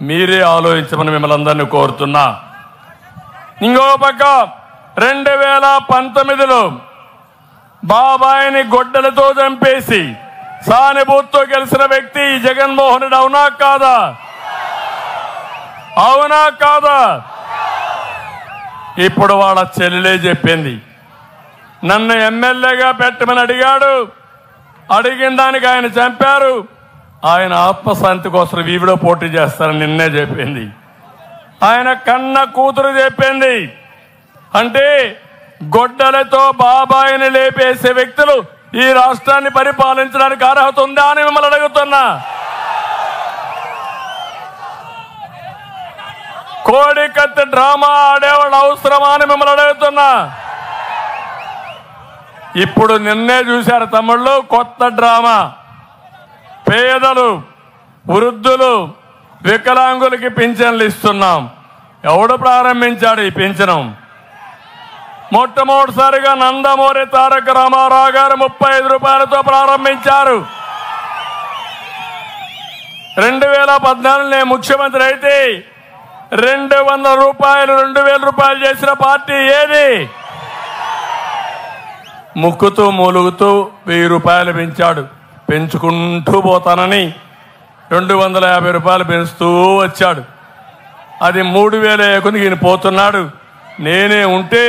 మీరే ఆలోచించమని మిమ్మల్ని అందరినీ కోరుతున్నా. ఇంకో పక్క 2019లో బాబాయిని గొడ్డలతో చంపేసి సానుభూతితో గెలిచిన వ్యక్తి జగన్మోహన్ రెడ్డి. అవునా కాదా? అవునా కాదా? ఇప్పుడు వాళ్ళ చెల్లెలే చెప్పింది, నన్ను ఎమ్మెల్యేగా పెట్టమని అడిగాడు, అడిగిన దానికి ఆయన చంపారు, ఆయన ఆత్మశాంతి కోసం వీవిలో పోటీ చేస్తారని నిన్నే చెప్పింది. ఆయన కన్న కూతురు చెప్పింది. అంటే గొడ్డలతో బాబాయిని లేపేసే వ్యక్తులు ఈ రాష్ట్రాన్ని పరిపాలించడానికి అర్హత ఉందా అని మిమ్మల్ని అడుగుతున్నా. కోడికత్తి డ్రామా ఆడేవాళ్ళు అవసరమా అని మిమ్మల్ని అడుగుతున్నా. ఇప్పుడు నిన్నే చూశారు తమ్ముళ్ళు, కొత్త డ్రామా. పేదలు, వృద్ధులు, వికలాంగులకి పింఛన్లు ఇస్తున్నాం. ఎవడు ప్రారంభించాడు ఈ పింఛనం? మొట్టమొదటిసారిగా నందమూరి తారక రామారావు గారు 35 రూపాయలతో ప్రారంభించారు. 2014 నేను ముఖ్యమంత్రి అయితే 200 రూపాయలు 2000 రూపాయలు చేసిన పార్టీ ఏది? ముక్కుతూ మూలుగుతూ 1000 రూపాయలు పెంచాడు. పెంచుకుంటూ పోతానని 250 రూపాయలు పెంచుతూ వచ్చాడు. అది 3000 కొని ఈయన పోతున్నాడు. నేనే ఉంటే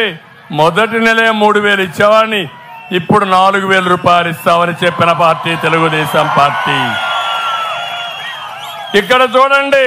మొదటి నెలే 3000 ఇచ్చేవాడిని, ఇప్పుడు 4000 రూపాయలు ఇస్తామని చెప్పిన పార్టీ తెలుగుదేశం పార్టీ. ఇక్కడ చూడండి.